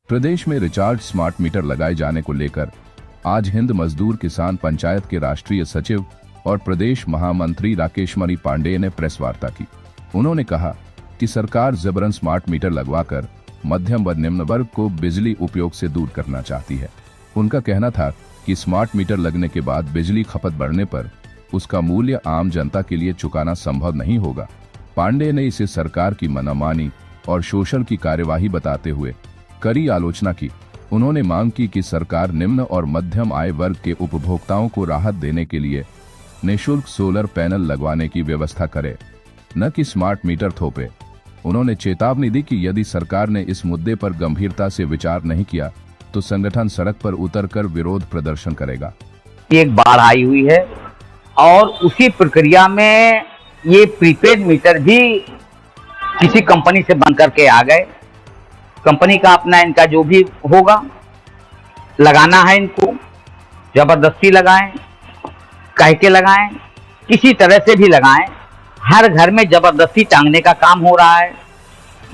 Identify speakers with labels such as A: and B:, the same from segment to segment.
A: प्रदेश में recharge smart meter लगाए जाने को लेकर आज हिंद मजदूर किसान पंचायत के राष्ट्रीय सचिव और प्रदेश महामंत्री राकेश मणि पांडेय ने प्रेस वार्ता की। उन्होंने कहा कि सरकार जबरन स्मार्ट मीटर लगवाकर मध्यम व निम्न वर्ग को बिजली उपयोग से दूर करना चाहती है। उनका कहना था कि स्मार्ट मीटर लगने के बाद बिजली खपत बढ़ने पर उसका मूल्य आम जनता के लिए चुकाना संभव नहीं होगा। पांडेय ने इसे सरकार की मनमानी और शोषण की कार्यवाही बताते हुए कड़ी आलोचना की। उन्होंने मांग की कि सरकार निम्न और मध्यम आय वर्ग के उपभोक्ताओं को राहत देने के लिए निःशुल्क सोलर पैनल लगवाने की व्यवस्था करे, न कि स्मार्ट मीटर थोपे। उन्होंने चेतावनी दी कि यदि सरकार ने इस मुद्दे पर गंभीरता से विचार नहीं किया तो संगठन सड़क पर उतरकर विरोध प्रदर्शन करेगा।
B: एक बाढ़ आई हुई है और उसी प्रक्रिया में ये प्रीपेड मीटर भी किसी कंपनी से बंद करके आ गए। कंपनी का अपना इनका जो भी होगा लगाना है, इनको जबरदस्ती लगाएं, कह के लगाएं, किसी तरह से भी लगाएं, हर घर में जबरदस्ती टांगने का काम हो रहा है।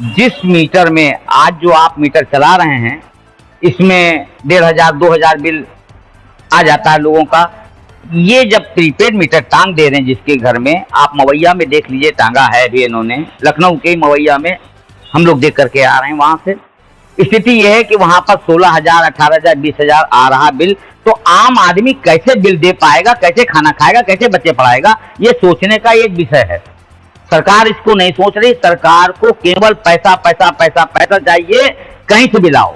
B: जिस मीटर में आज जो आप मीटर चला रहे हैं इसमें 1500 2000 बिल आ जाता है लोगों का। ये जब प्रीपेड मीटर टांग दे रहे हैं जिसके घर में, आप मवैया में देख लीजिए, टांगा है भी इन्होंने, लखनऊ के मवैया में हम लोग देख करके आ रहे हैं। वहां से स्थिति यह है कि वहां पर 16,000 18,000 20,000 आ रहा बिल, तो आम आदमी कैसे बिल दे पाएगा, कैसे खाना खाएगा, कैसे बच्चे पढ़ाएगा, ये सोचने का एक विषय है। सरकार इसको नहीं सोच रही। सरकार को केवल पैसा पैसा पैसा पैसा चाहिए, कहीं से भी लाओ।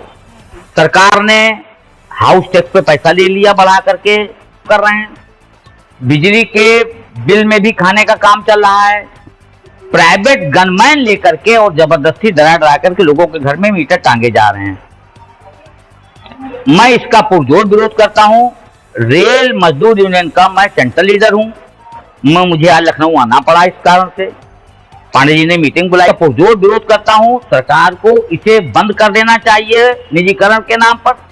B: सरकार ने हाउस टैक्स पे पैसा ले लिया, बढ़ा करके कर रहे हैं। बिजली के बिल में भी खाने का काम चल रहा है। प्राइवेट गनमैन लेकर के और जबरदस्ती डरा डरा करके लोगों के घर में मीटर टांगे जा रहे हैं। मैं इसका पुरजोर विरोध करता हूं। रेल मजदूर यूनियन का मैं सेंट्रल लीडर हूं। मुझे आज लखनऊ आना पड़ा इस कारण से। पांडे जी ने मीटिंग बुलाई। पुरजोर विरोध करता हूं। सरकार को इसे बंद कर देना चाहिए निजीकरण के नाम पर।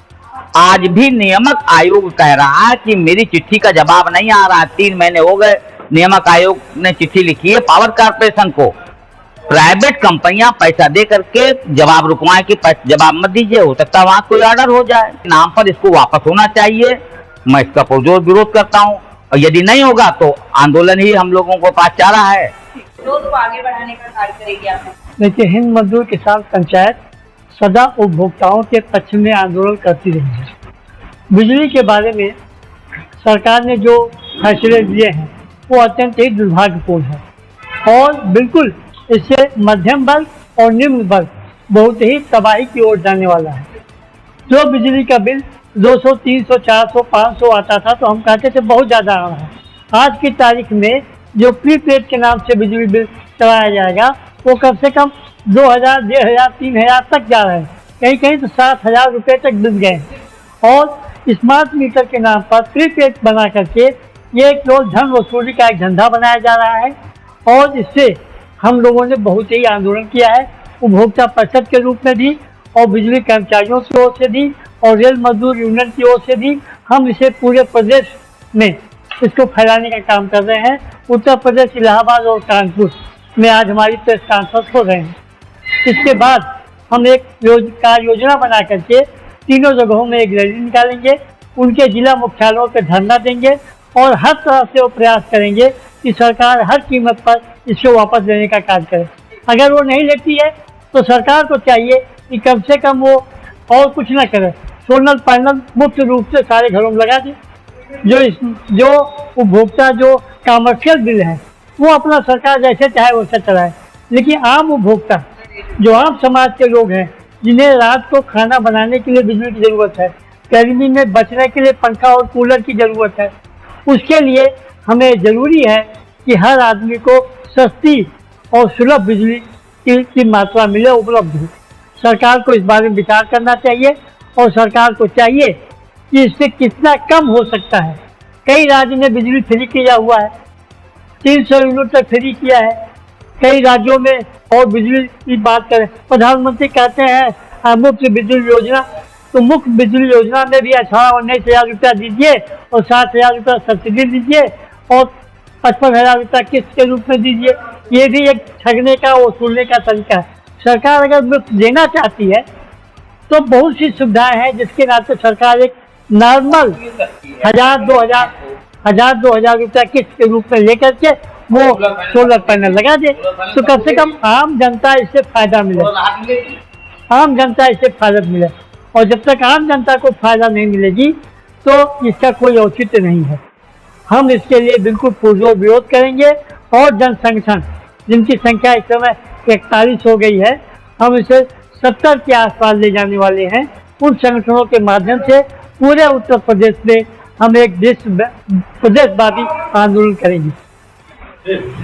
B: आज भी नियामक आयोग कह रहा है कि मेरी चिट्ठी का जवाब नहीं आ रहा। 3 महीने हो गए, नियामक आयोग ने चिट्ठी लिखी है पावर कॉर्पोरेशन को। प्राइवेट कंपनियां पैसा दे करके जवाब रुकवाएं कि जवाब मत दीजिए, हो सकता है वहां कोई ऑर्डर हो जाए। नाम पर इसको वापस होना चाहिए। मैं इसका पुरजोर विरोध करता हूं और यदि नहीं होगा तो आंदोलन ही हम लोगों को पास चाह रहा है।
C: विरोध को आगे बढ़ाने का कार्य करेगी आप?
D: देखिए, हिंद मजदूर किसान पंचायत सदा उपभोक्ताओं के पक्ष में आंदोलन करती रही है। बिजली के बारे में सरकार ने जो फैसले लिए हैं वो अत्यंत ही दुर्भाग्यपूर्ण है और बिल्कुल इससे मध्यम वर्ग और निम्न वर्ग बहुत ही तबाही की ओर जाने वाला है। जो बिजली का बिल 200 300 400 500 आता था तो हम कहते थे बहुत ज़्यादा आ रहा है। आज की तारीख में जो प्रीपेड के नाम से बिजली बिल चलाया जाएगा वो कम से कम 2000 1500 3000 तक जा रहे हैं। कहीं कहीं तो 7000 रुपये तक बिल गए। और स्मार्ट मीटर के नाम पर प्रीपेड बना करके ये केवल धन वसूली का एक धंधा बनाया जा रहा है और इससे हम लोगों ने बहुत ही आंदोलन किया है। उपभोक्ता परिषद के रूप में भी और बिजली कर्मचारियों की ओर से भी और रेल मजदूर यूनियन की ओर से भी हम इसे पूरे प्रदेश में इसको फैलाने का काम कर रहे हैं। उत्तर प्रदेश, इलाहाबाद और कानपुर में आज हमारी प्रेस कॉन्फ्रेंस हो रहे हैं। इसके बाद हम एक कार्य योजना बना करके तीनों जगहों में एक रैली निकालेंगे, उनके जिला मुख्यालयों पर धरना देंगे और हर तरह से वो प्रयास करेंगे कि सरकार हर कीमत पर इसको वापस लेने का कार्य करे। अगर वो नहीं लेती है तो सरकार को चाहिए कि कम से कम वो और कुछ ना करे, सोलर पैनल मुफ्त रूप से सारे घरों में लगा दे। जो उपभोक्ता जो कमर्शियल बिल है वो अपना सरकार जैसे चाहे वैसे चलाए, लेकिन आम उपभोक्ता जो आम समाज के लोग हैं जिन्हें रात को खाना बनाने के लिए बिजली की ज़रूरत है, गर्मी में बचने के लिए पंखा और कूलर की ज़रूरत है, उसके लिए हमें ज़रूरी है कि हर आदमी को सस्ती और सुलभ बिजली की मात्रा मिले, उपलब्ध हो। सरकार को इस बारे में विचार करना चाहिए और सरकार को चाहिए कि इससे कितना कम हो सकता है। कई राज्य ने बिजली फ्री किया हुआ है, 300 यूनिट तक फ्री किया है कई राज्यों में। और बिजली की बात करें, प्रधानमंत्री कहते हैं मुफ्त बिजली योजना, तो मुफ्त बिजली योजना में भी 18-19 रुपया दीजिए और 7,000 रुपया सब्सिडी दीजिए और 55,000 रुपया किस्त के रूप में दीजिए। ये भी एक ठगने का, वसूलने का तरीका है। सरकार अगर मुफ्त देना चाहती है तो बहुत सी सुविधाएं हैं जिसके नाते सरकार एक नॉर्मल 1,000-2,000 रुपया किस्त के रूप में लेकर के वो सोलर पैनल लगा दे, तो कम से कम आम जनता इससे फायदा मिले, आम जनता इससे फायदा मिले। और जब तक आम जनता को फायदा नहीं मिलेगी तो इसका कोई औचित्य नहीं है। हम इसके लिए बिल्कुल पुरजोर विरोध करेंगे और जन संगठन जिनकी संख्या इस समय 41 हो गई है, हम इसे 70 के आसपास ले जाने वाले हैं। उन संगठनों के माध्यम से पूरे उत्तर प्रदेश में हम एक प्रदेशव्यापी आंदोलन करेंगे।